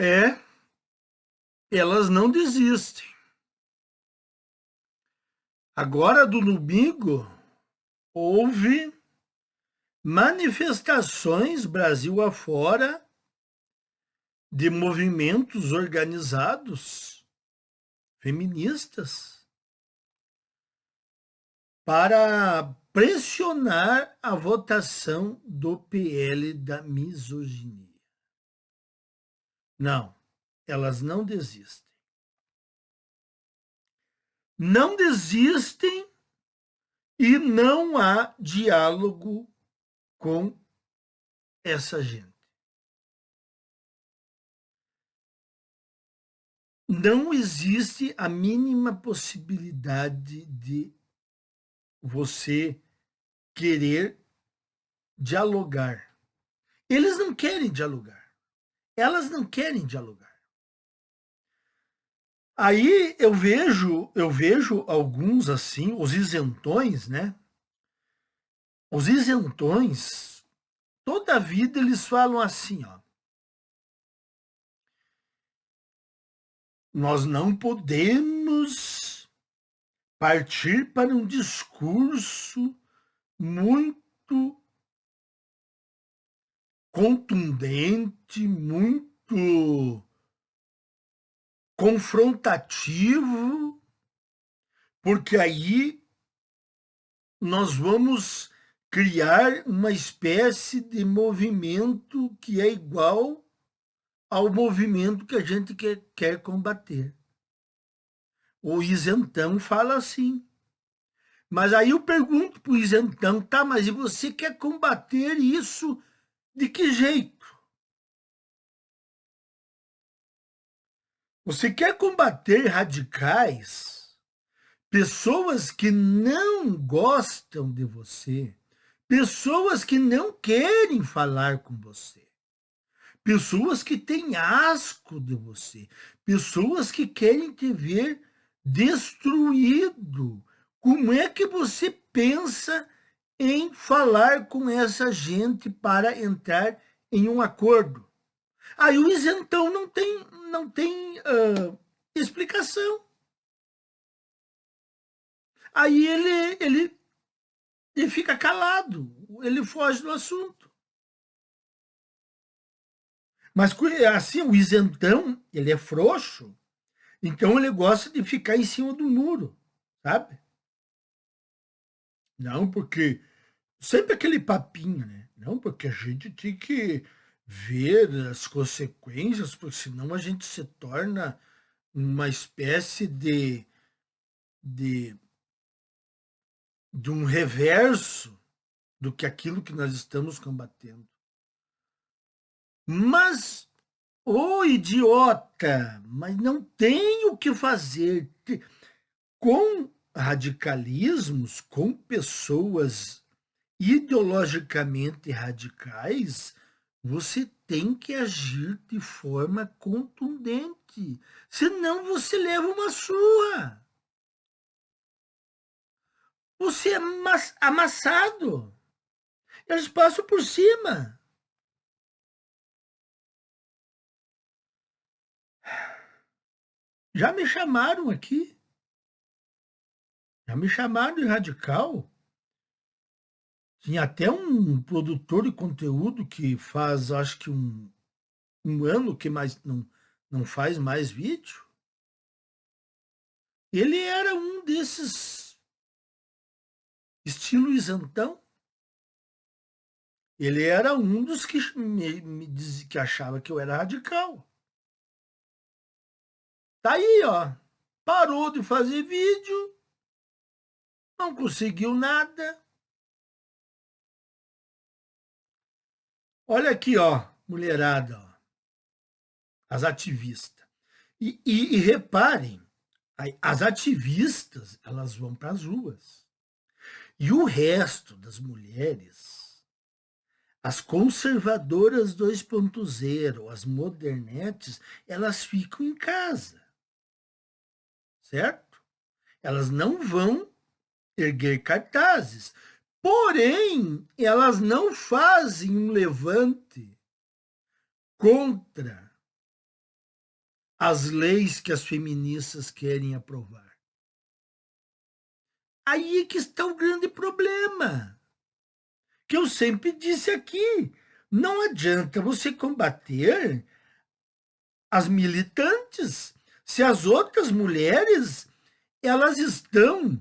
É, elas não desistem. Agora, do domingo, houve manifestações Brasil afora de movimentos organizados feministas para pressionar a votação do PL da misoginia. Não, elas não desistem. Não desistem e não há diálogo com essa gente. Não existe a mínima possibilidade de você querer dialogar. Eles não querem dialogar. Elas não querem dialogar. Aí eu vejo alguns assim, os isentões, né? Os isentões, toda a vida eles falam assim, ó. Nós não podemos partir para um discurso muito contundente, muito confrontativo, porque aí nós vamos criar uma espécie de movimento que é igual ao movimento que a gente quer combater. O isentão fala assim. Mas aí eu pergunto para o isentão, tá, mas e você quer combater isso de que jeito? Você quer combater radicais, pessoas que não gostam de você, pessoas que não querem falar com você, pessoas que têm asco de você, pessoas que querem te ver destruído. Como é que você pensa em falar com essa gente para entrar em um acordo? Aí o isentão não tem explicação. Aí ele fica calado, ele foge do assunto. Mas assim, o isentão, ele é frouxo, então ele gosta de ficar em cima do muro, sabe? Não, porque sempre aquele papinho, né? Não, porque a gente tem que ver as consequências, porque senão a gente se torna uma espécie de, de um reverso do que aquilo que nós estamos combatendo. Mas, ô idiota, mas não tem o que fazer. Com radicalismos, com pessoas ideologicamente radicais, você tem que agir de forma contundente. Senão você leva uma surra. Você é amassado. Eles passam por cima. Já me chamaram aqui. Já me chamaram de radical. Tinha até um produtor de conteúdo que faz, acho que um ano que mais não faz mais vídeo. Ele era um desses estilo isentão. Ele era um dos que me dizia que achava que eu era radical. Tá aí, ó. Parou de fazer vídeo, não conseguiu nada. Olha aqui, ó, mulherada, ó, as ativistas. E reparem, as ativistas, elas vão para as ruas. E o resto das mulheres, as conservadoras 2.0, as modernetes, elas ficam em casa. Certo? Elas não vão erguer cartazes. Porém, elas não fazem um levante contra as leis que as feministas querem aprovar. Aí que está o grande problema, que eu sempre disse aqui. Não adianta você combater as militantes se as outras mulheres elas estão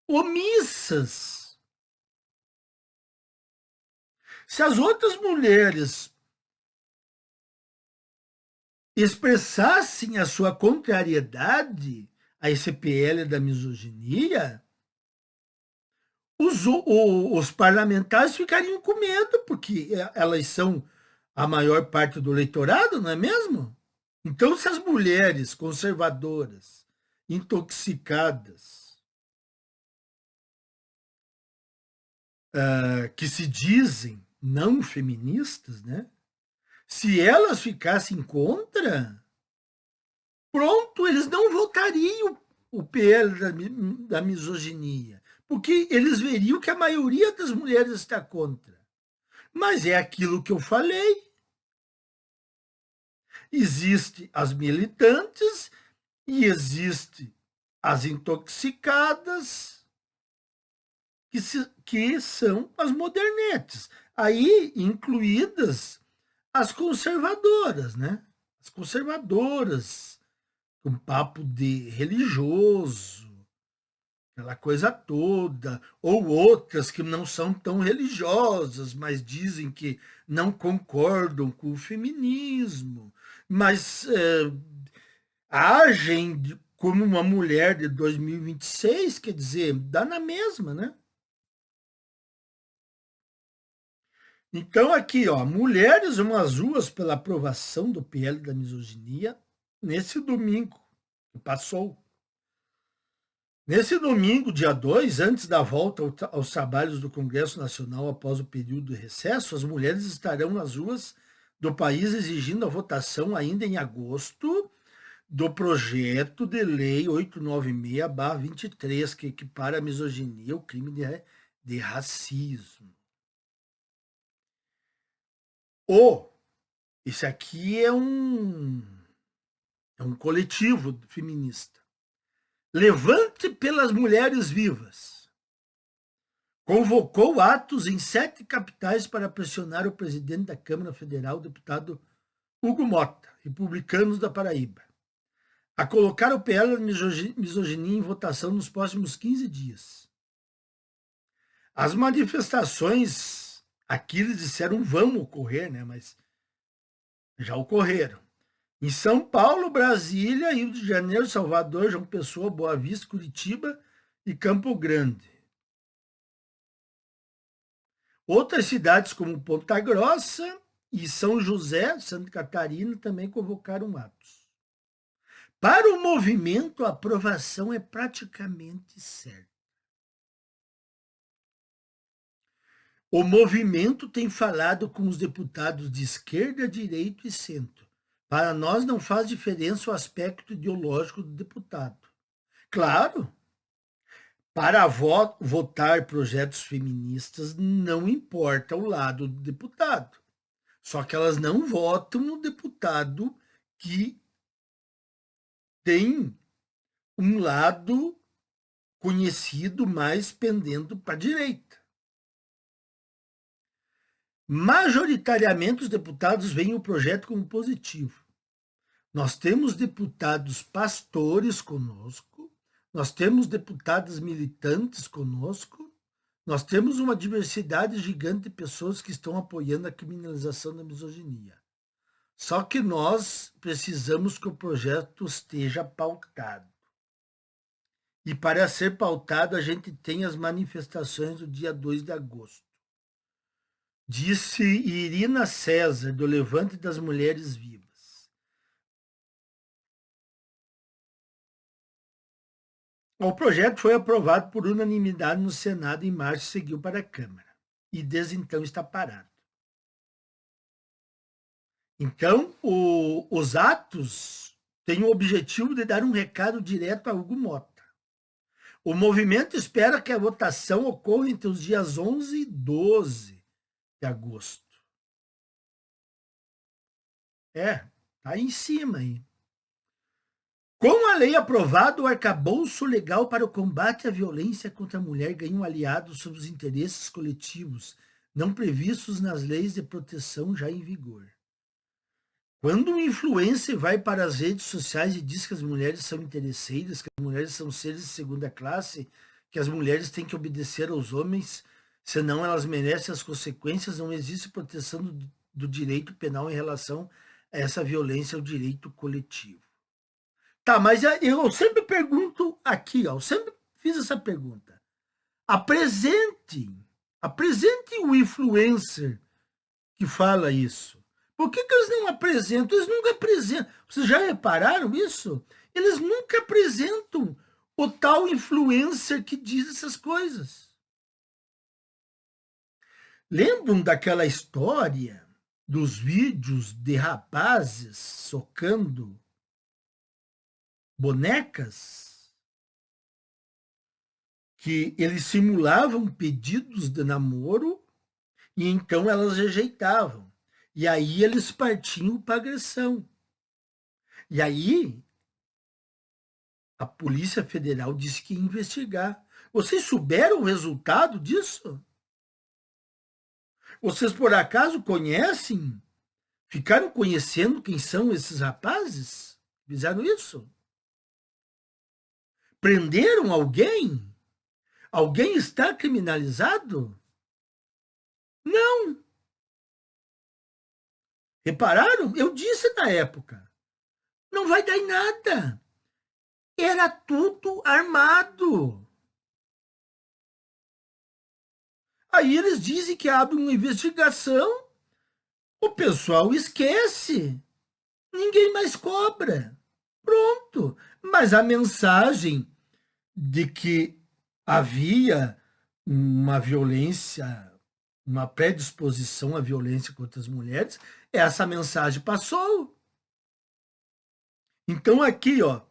omissas. Se as outras mulheres expressassem a sua contrariedade a esse PL da misoginia, os parlamentares ficariam com medo, porque elas são a maior parte do eleitorado, não é mesmo? Então, se as mulheres conservadoras, intoxicadas, que se dizem não feministas, né? Se elas ficassem contra, pronto, eles não votariam o PL da misoginia, porque eles veriam que a maioria das mulheres está contra. Mas é aquilo que eu falei. Existe as militantes e existe as intoxicadas, que são as modernetes. Aí, incluídas as conservadoras, né? As conservadoras, com papo de religioso, aquela coisa toda, ou outras que não são tão religiosas, mas dizem que não concordam com o feminismo, mas agem como uma mulher de 2026, quer dizer, dá na mesma, né? Então, aqui, ó, mulheres umas ruas pela aprovação do PL da misoginia nesse domingo que passou. Nesse domingo, dia 2, antes da volta aos trabalhos do Congresso Nacional após o período de recesso, as mulheres estarão nas ruas do país exigindo a votação ainda em agosto do projeto de lei 896/23, que equipara a misoginia ao crime de racismo. Esse aqui é um coletivo feminista. Levante pelas Mulheres Vivas. Convocou atos em 7 capitais para pressionar o presidente da Câmara Federal, o deputado Hugo Mota, republicanos da Paraíba, a colocar o PL da misoginia em votação nos próximos 15 dias. As manifestações, aqui eles disseram vão ocorrer, né? Mas já ocorreram. Em São Paulo, Brasília, Rio de Janeiro, Salvador, João Pessoa, Boa Vista, Curitiba e Campo Grande. Outras cidades como Ponta Grossa e São José, Santa Catarina, também convocaram atos. Para o movimento, a aprovação é praticamente certa. O movimento tem falado com os deputados de esquerda, direita e centro. Para nós não faz diferença o aspecto ideológico do deputado. Claro, para votar projetos feministas não importa o lado do deputado. Só que elas não votam no deputado que tem um lado conhecido mais pendendo para a direita. Majoritariamente, os deputados veem o projeto como positivo. Nós temos deputados pastores conosco, nós temos deputadas militantes conosco, nós temos uma diversidade gigante de pessoas que estão apoiando a criminalização da misoginia. Só que nós precisamos que o projeto esteja pautado. E para ser pautado, a gente tem as manifestações do dia 2 de agosto. Disse Irina César, do Levante das Mulheres Vivas. O projeto foi aprovado por unanimidade no Senado em março e seguiu para a Câmara. E desde então está parado. Então, os atos têm o objetivo de dar um recado direto a Hugo Mota. O movimento espera que a votação ocorra entre os dias 11 e 12 de agosto. Tá em cima aí. Com a lei aprovada, o arcabouço legal para o combate à violência contra a mulher ganha um aliado sobre os interesses coletivos, não previstos nas leis de proteção já em vigor. Quando um influencer vai para as redes sociais e diz que as mulheres são interesseiras, que as mulheres são seres de segunda classe, que as mulheres têm que obedecer aos homens, senão elas merecem as consequências, não existe proteção do direito penal em relação a essa violência ao direito coletivo. Tá, mas eu sempre pergunto aqui, ó, eu sempre fiz essa pergunta. Apresente o influencer que fala isso. Por que eles não apresentam? Eles nunca apresentam. Vocês já repararam isso? Eles nunca apresentam o tal influencer que diz essas coisas. Lembram daquela história dos vídeos de rapazes socando bonecas? Que eles simulavam pedidos de namoro e então elas rejeitavam. E aí eles partiam para agressão. E aí a Polícia Federal disse que ia investigar. Vocês souberam o resultado disso? Vocês por acaso conhecem? Ficaram conhecendo quem são esses rapazes? Fizeram isso? Prenderam alguém? Alguém está criminalizado? Não. Repararam? Eu disse na época. Não vai dar em nada. Era tudo armado. Aí eles dizem que abrem uma investigação, o pessoal esquece. Ninguém mais cobra. Pronto. Mas a mensagem de que havia uma violência, uma predisposição à violência contra as mulheres, essa mensagem passou. Então aqui, ó,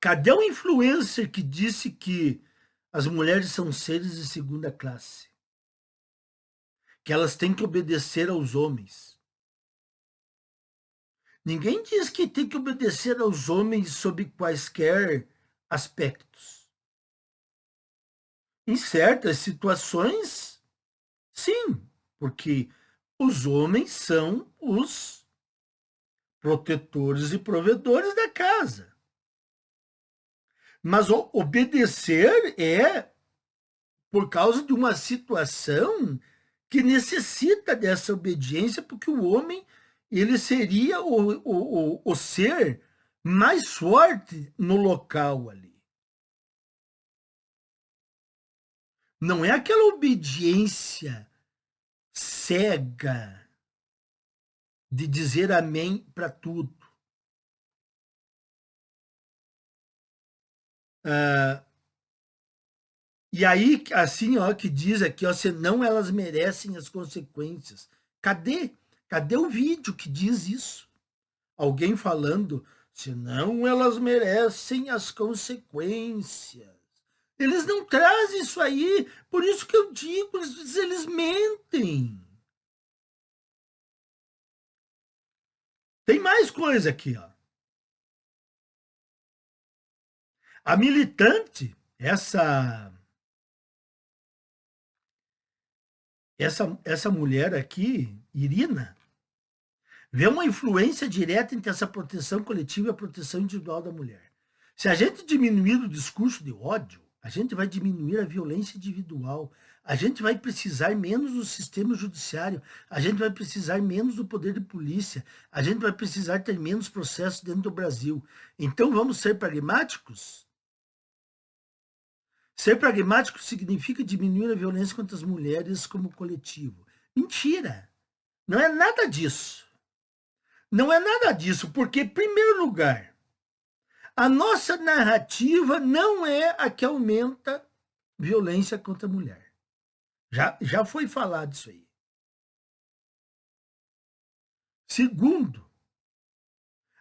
cadê o influencer que disse que as mulheres são seres de segunda classe? Que elas têm que obedecer aos homens. Ninguém diz que tem que obedecer aos homens sob quaisquer aspectos. Em certas situações, sim, porque os homens são os protetores e provedores da casa. Mas obedecer é por causa de uma situação que necessita dessa obediência, porque o homem ele seria o ser mais forte no local ali. Não é aquela obediência cega de dizer amém para tudo. E aí, assim, ó, que diz aqui, ó, senão elas merecem as consequências. Cadê? Cadê o vídeo que diz isso? Alguém falando, senão elas merecem as consequências. Eles não trazem isso aí, por isso que eu digo, eles mentem. Tem mais coisa aqui, ó. A militante, essa mulher aqui, Irina, vê uma influência direta entre essa proteção coletiva e a proteção individual da mulher. Se a gente diminuir o discurso de ódio, a gente vai diminuir a violência individual, a gente vai precisar menos do sistema judiciário, a gente vai precisar menos do poder de polícia, a gente vai precisar ter menos processos dentro do Brasil. Então vamos ser pragmáticos? Ser pragmático significa diminuir a violência contra as mulheres como coletivo. Mentira! Não é nada disso. Não é nada disso, porque, em primeiro lugar, a nossa narrativa não é a que aumenta violência contra a mulher. Já foi falado isso aí. Segundo,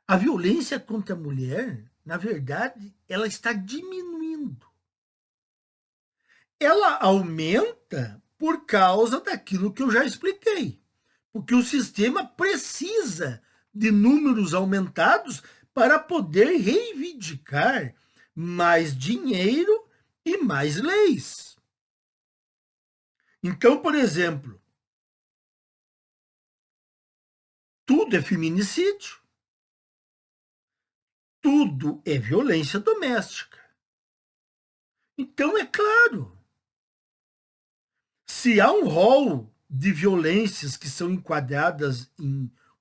a violência contra a mulher, na verdade, ela está diminuindo. Ela aumenta por causa daquilo que eu já expliquei. Porque o sistema precisa de números aumentados para poder reivindicar mais dinheiro e mais leis. Então, por exemplo, tudo é feminicídio, tudo é violência doméstica. Então, é claro, se há um rol de violências que são enquadradas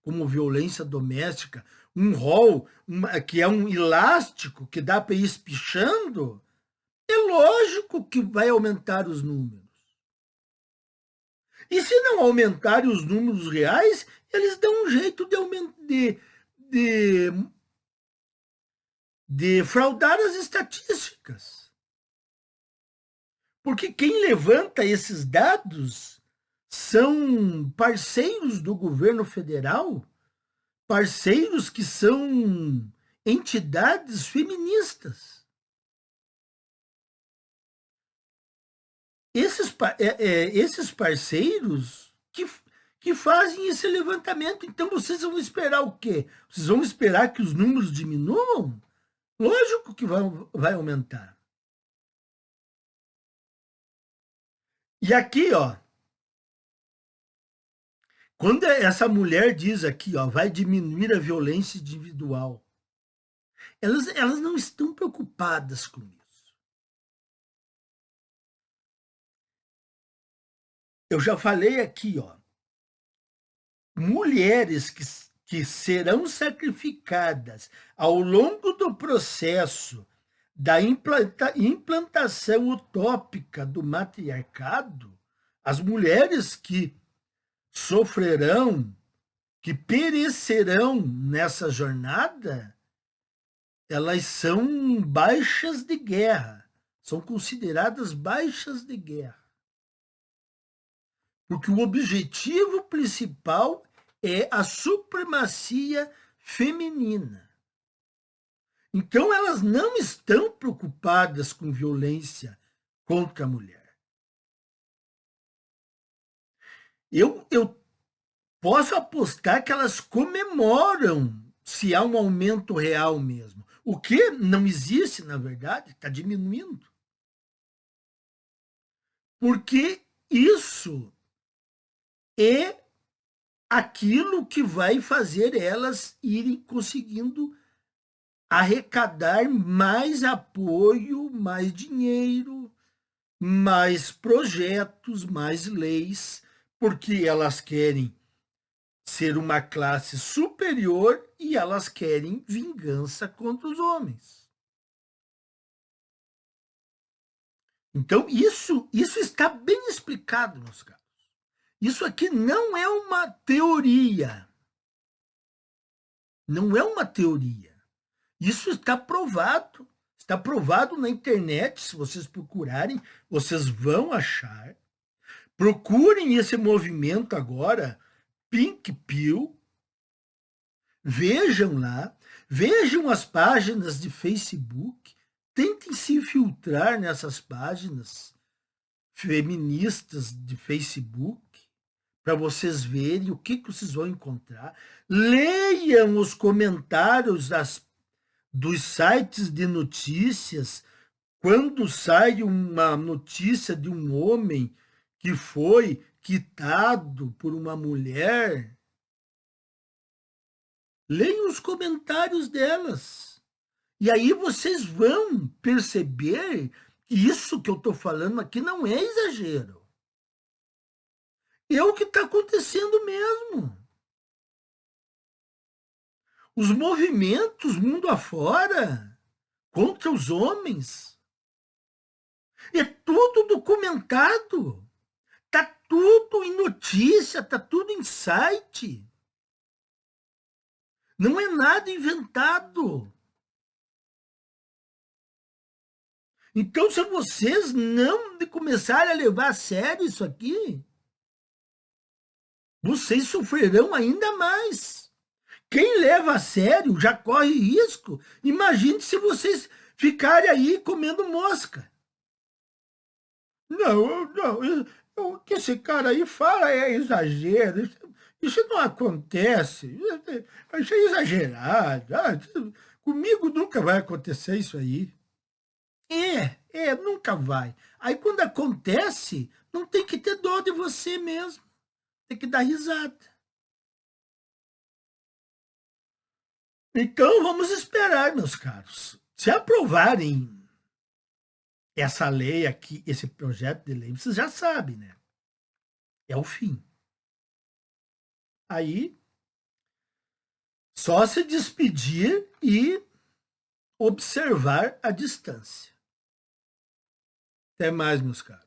como violência doméstica, um rol que é um elástico que dá para ir espichando, é lógico que vai aumentar os números. E se não aumentarem os números reais, eles dão um jeito de fraudar as estatísticas. Porque quem levanta esses dados são parceiros do governo federal, parceiros que são entidades feministas. Esses parceiros que fazem esse levantamento. Então, vocês vão esperar o quê? Vocês vão esperar que os números diminuam? Lógico que vai aumentar. E aqui, ó, quando essa mulher diz aqui, ó, vai diminuir a violência individual, elas não estão preocupadas com isso. Eu já falei aqui, ó, mulheres que serão sacrificadas ao longo do processo da implantação utópica do matriarcado, as mulheres que sofrerão, que perecerão nessa jornada, elas são baixas de guerra, são consideradas baixas de guerra. Porque o objetivo principal é a supremacia feminina. Então, elas não estão preocupadas com violência contra a mulher. Eu posso apostar que elas comemoram se há um aumento real mesmo. O que não existe, na verdade, está diminuindo. Porque isso é aquilo que vai fazer elas irem conseguindo arrecadar mais apoio, mais dinheiro, mais projetos, mais leis, porque elas querem ser uma classe superior e elas querem vingança contra os homens. Então, isso está bem explicado, meus caros. Isso aqui não é uma teoria. Não é uma teoria. Isso está provado. Está provado na internet. Se vocês procurarem, vocês vão achar. Procurem esse movimento agora, Pink Pill. Vejam lá. Vejam as páginas de Facebook. Tentem se infiltrar nessas páginas feministas de Facebook, para vocês verem o que vocês vão encontrar. Leiam os comentários dos sites de notícias, quando sai uma notícia de um homem que foi quitado por uma mulher. Leiam os comentários delas. E aí vocês vão perceber que isso que eu estou falando aqui não é exagero. É o que está acontecendo mesmo. Os movimentos mundo afora contra os homens é tudo documentado. Está tudo em notícia, está tudo em site. Não é nada inventado. Então, se vocês não começarem a levar a sério isso aqui, vocês sofrerão ainda mais. Quem leva a sério já corre risco. Imagine se vocês ficarem aí comendo mosca. Não, o que esse cara aí fala é exagero. Isso não acontece. Achei exagerado. Comigo nunca vai acontecer isso aí. Nunca vai. Aí quando acontece, não tem que ter dó de você mesmo. Tem que dar risada. Então vamos esperar, meus caros. Se aprovarem essa lei aqui, esse projeto de lei, vocês já sabem, né? É o fim. Aí, só se despedir e observar a distância. Até mais, meus caros.